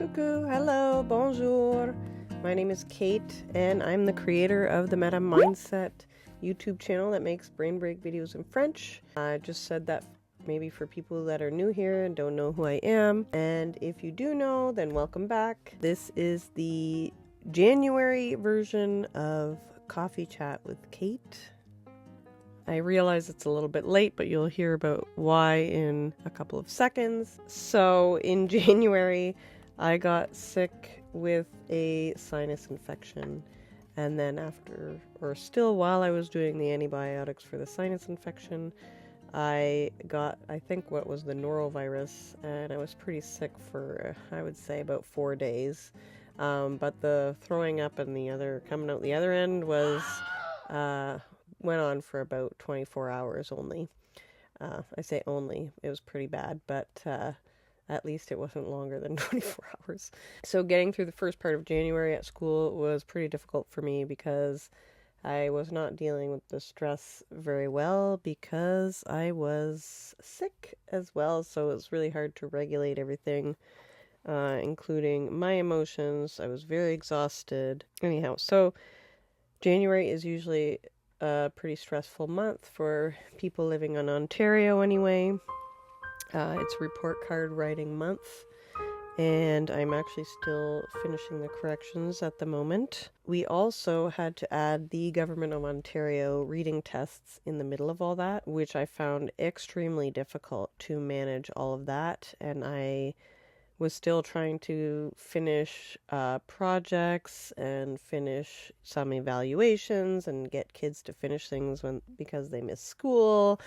Coucou, hello, bonjour. My name is Kate, and I'm the creator of the Meta Mindset YouTube channel that makes brain break videos in French. I just said that maybe for people that are new here and don't know who I am. And if you do know, then welcome back. This is the January version of Coffee Chat with Kate. I realize it's a little bit late, but you'll hear about why in a couple of seconds. So in January, I got sick with a sinus infection. And then still while I was doing the antibiotics for the sinus infection, I got, I think, what was the norovirus, and I was pretty sick for, I would say, about 4 days. But the throwing up and coming out the other end went on for about 24 hours only. I say only, it was pretty bad, but at least it wasn't longer than 24 hours. So getting through the first part of January at school was pretty difficult for me because I was not dealing with the stress very well because I was sick as well. So it was really hard to regulate everything, including my emotions. I was very exhausted. Anyhow, so January is usually a pretty stressful month for people living in Ontario anyway. It's report card writing month, and I'm actually still finishing the corrections at the moment. We also had to add the Government of Ontario reading tests in the middle of all that, which I found extremely difficult to manage all of that, and I was still trying to finish projects and finish some evaluations and get kids to finish things because they miss school,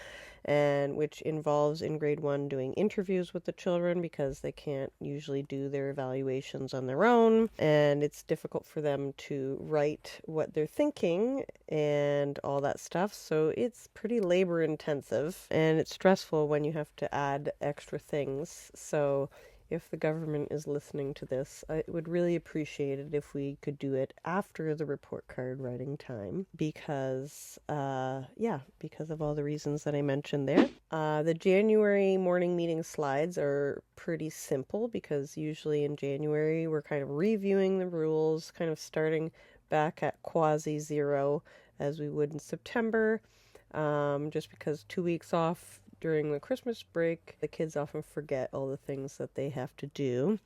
and which involves in grade 1 doing interviews with the children because they can't usually do their evaluations on their own, and it's difficult for them to write what they're thinking and all that stuff. So it's pretty labor intensive, and it's stressful when you have to add extra things. So if the government is listening to this, I would really appreciate it if we could do it after the report card writing time because of all the reasons that I mentioned there. The January morning meeting slides are pretty simple because usually in January we're kind of reviewing the rules, kind of starting back at quasi-zero as we would in September, just because 2 weeks off during the Christmas break, the kids often forget all the things that they have to do,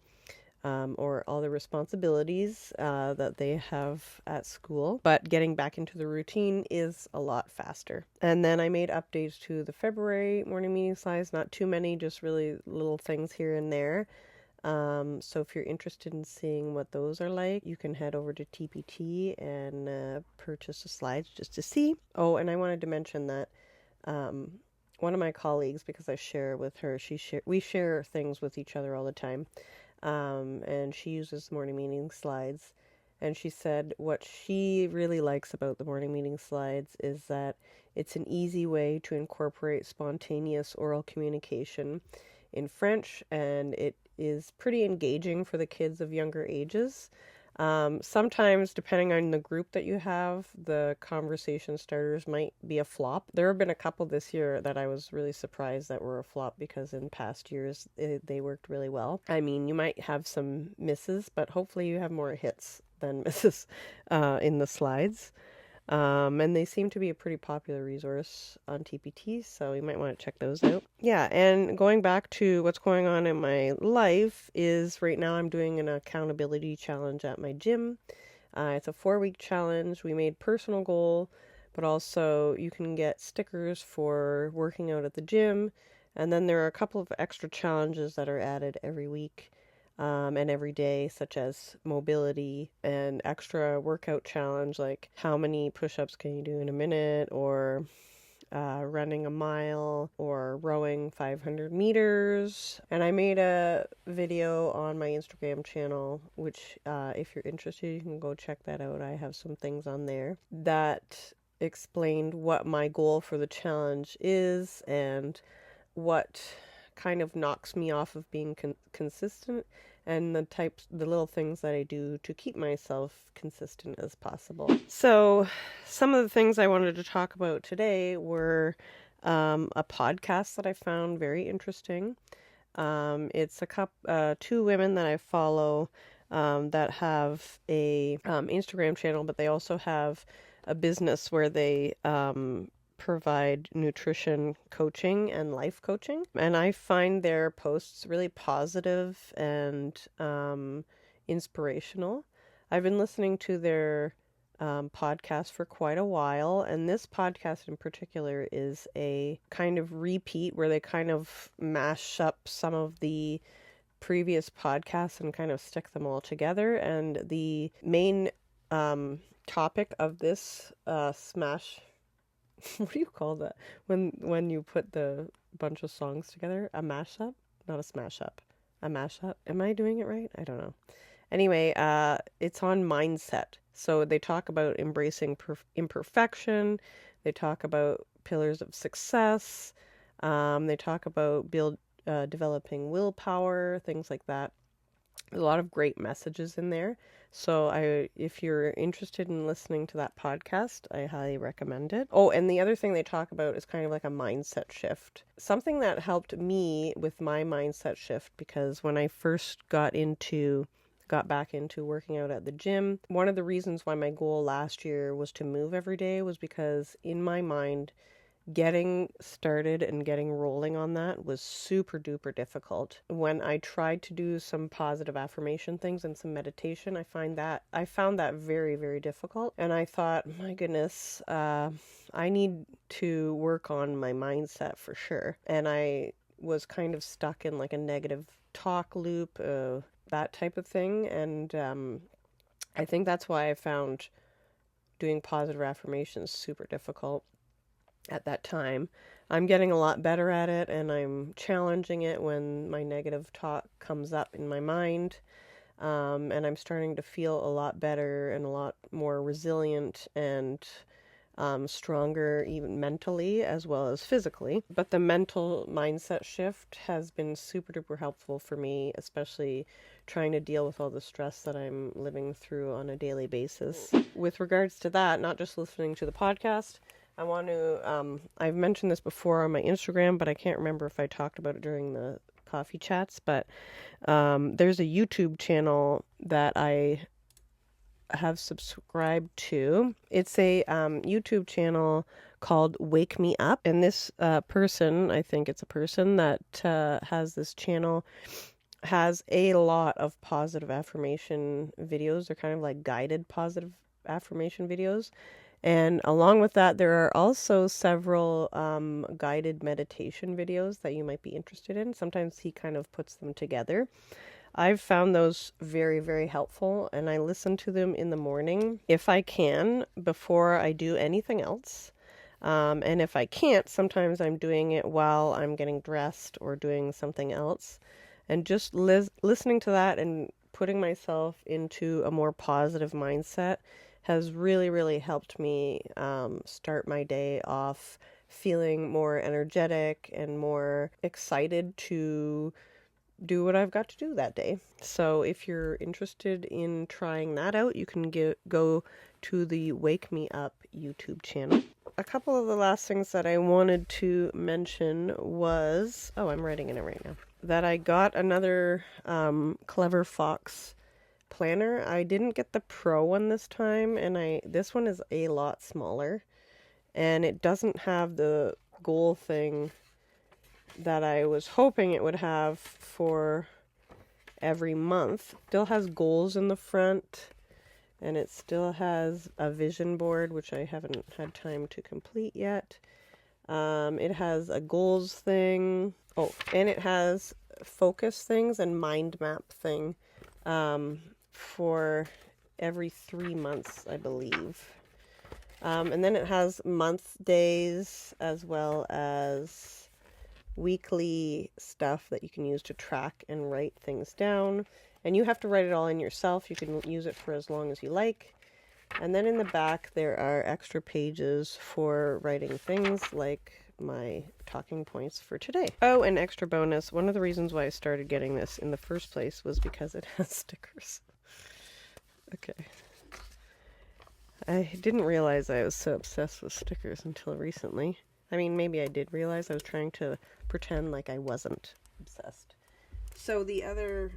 or all the responsibilities that they have at school. But getting back into the routine is a lot faster. And then I made updates to the February morning meeting slides, not too many, just really little things here and there. So if you're interested in seeing what those are like, you can head over to TPT and purchase the slides just to see. Oh, and I wanted to mention that one of my colleagues, because I share with her, we share things with each other all the time, and she uses morning meeting slides, and she said what she really likes about the morning meeting slides is that it's an easy way to incorporate spontaneous oral communication in French, and it is pretty engaging for the kids of younger ages. Sometimes, depending on the group that you have, the conversation starters might be a flop. There have been a couple this year that I was really surprised that were a flop because in past years they worked really well. I mean, you might have some misses, but hopefully you have more hits than misses in the slides. And they seem to be a pretty popular resource on TPT, so you might want to check those out. Yeah, and going back to what's going on in my life is right now I'm doing an accountability challenge at my gym. It's a 4-week challenge. We made personal goal, but also you can get stickers for working out at the gym. And then there are a couple of extra challenges that are added every week. And every day, such as mobility and extra workout challenge, like how many push-ups can you do in a minute, or running a mile, or rowing 500 meters. And I made a video on my Instagram channel, which if you're interested, you can go check that out. I have some things on there that explained what my goal for the challenge is and what kind of knocks me off of being consistent, and the little things that I do to keep myself consistent as possible. So some of the things I wanted to talk about today were a podcast that I found very interesting. It's two women that I follow that have a Instagram channel, but they also have a business where they provide nutrition coaching and life coaching. And I find their posts really positive and inspirational. I've been listening to their podcast for quite a while, and this podcast in particular is a kind of repeat where they kind of mash up some of the previous podcasts and kind of stick them all together. And the main topic of this smash, what do you call that when you put the bunch of songs together? A mashup? Not a smash up. A mashup? Am I doing it right? I don't know. Anyway, it's on mindset. So they talk about embracing imperfection. They talk about pillars of success. They talk about developing willpower, things like that. A lot of great messages in there. So if you're interested in listening to that podcast, I highly recommend it. Oh, and the other thing they talk about is kind of like a mindset shift. Something that helped me with my mindset shift, because when I first got back into working out at the gym, one of the reasons why my goal last year was to move every day was because in my mind, getting started and getting rolling on that was super duper difficult. When I tried to do some positive affirmation things and some meditation, I found that very, very difficult. And I thought, my goodness, I need to work on my mindset for sure. And I was kind of stuck in like a negative talk loop, that type of thing. And I think that's why I found doing positive affirmations super difficult at that time. I'm getting a lot better at it, and I'm challenging it when my negative talk comes up in my mind. And I'm starting to feel a lot better and a lot more resilient and stronger, even mentally as well as physically. But the mental mindset shift has been super duper helpful for me, especially trying to deal with all the stress that I'm living through on a daily basis. With regards to that, not just listening to the podcast, I want to, I've mentioned this before on my Instagram, but I can't remember if I talked about it during the coffee chats, but there's a YouTube channel that I have subscribed to. It's a YouTube channel called Wake Me Up, and this person, I think it's a person that has this channel, has a lot of positive affirmation videos. They're kind of like guided positive affirmation videos. And along with that, there are also several guided meditation videos that you might be interested in. Sometimes he kind of puts them together. I've found those very, very helpful, and I listen to them in the morning if I can, before I do anything else. And if I can't, sometimes I'm doing it while I'm getting dressed or doing something else. And just listening to that and putting myself into a more positive mindset has really, really helped me start my day off feeling more energetic and more excited to do what I've got to do that day. So if you're interested in trying that out, you can go to the Wake Me Up YouTube channel. A couple of the last things that I wanted to mention was, I'm writing in it right now, that I got another Clever Fox planner. I didn't get the Pro one this time, and this one is a lot smaller, and it doesn't have the goal thing that I was hoping it would have for every month. Still has goals in the front, and it still has a vision board, which I haven't had time to complete yet. It has a goals thing. Oh, and it has focus things and mind map thing for every 3 months, I believe. And then it has month days as well as weekly stuff that you can use to track and write things down. And you have to write it all in yourself. You can use it for as long as you like. And then in the back, there are extra pages for writing things like my talking points for today. Oh, an extra bonus. One of the reasons why I started getting this in the first place was because it has stickers. Okay. I didn't realize I was so obsessed with stickers until recently. I mean, maybe I did realize. I was trying to pretend like I wasn't obsessed. So the other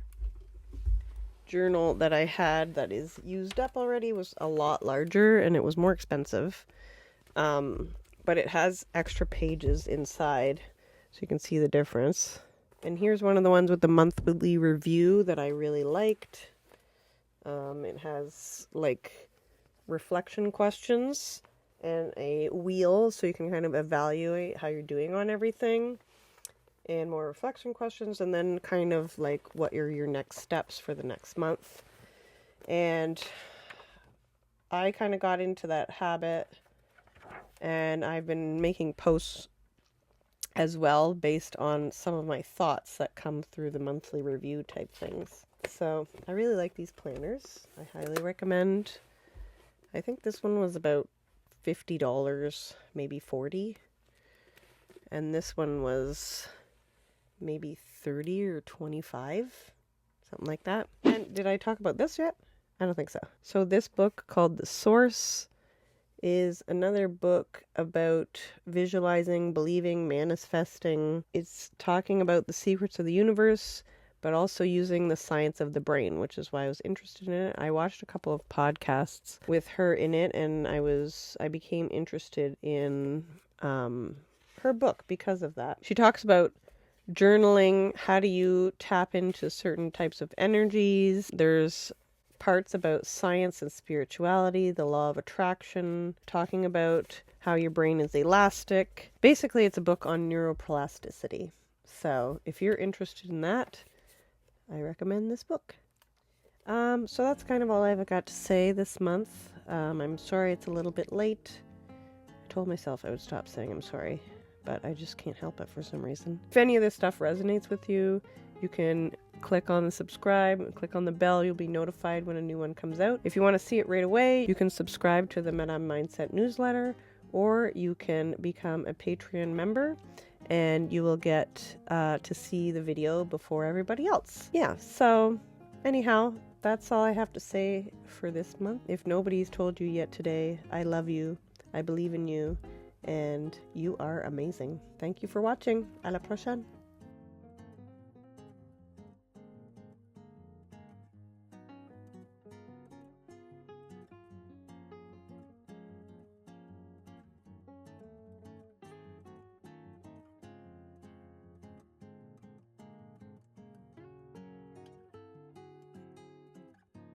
journal that I had that is used up already was a lot larger and it was more expensive. But it has extra pages inside so you can see the difference. And here's one of the ones with the monthly review that I really liked. It has like reflection questions and a wheel so you can kind of evaluate how you're doing on everything, and more reflection questions, and then kind of like what are your next steps for the next month. And I kind of got into that habit, and I've been making posts as well based on some of my thoughts that come through the monthly review type things. So I really like these planners. I highly recommend. I think this one was about $50, maybe $40. And this one was maybe $30 or $25, something like that. And did I talk about this yet? I don't think so. So this book called The Source is another book about visualizing, believing, manifesting. It's talking about the secrets of the universe, but also using the science of the brain, which is why I was interested in it. I watched a couple of podcasts with her in it, and I became interested in her book because of that. She talks about journaling, how do you tap into certain types of energies. There's parts about science and spirituality, the law of attraction, talking about how your brain is elastic. Basically, it's a book on neuroplasticity. So if you're interested in that, I recommend this book. So that's kind of all I've got to say this month. I'm sorry it's a little bit late. I told myself I would stop saying I'm sorry, but I just can't help it for some reason. If any of this stuff resonates with you, you can click on the subscribe, click on the bell, you'll be notified when a new one comes out. If you want to see it right away, you can subscribe to the Madame Mindset newsletter, or you can become a Patreon member, and you will get to see the video before everybody else. Yeah, so anyhow, that's all I have to say for this month. If nobody's told you yet today, I love you, I believe in you, and you are amazing. Thank you for watching. À la prochaine.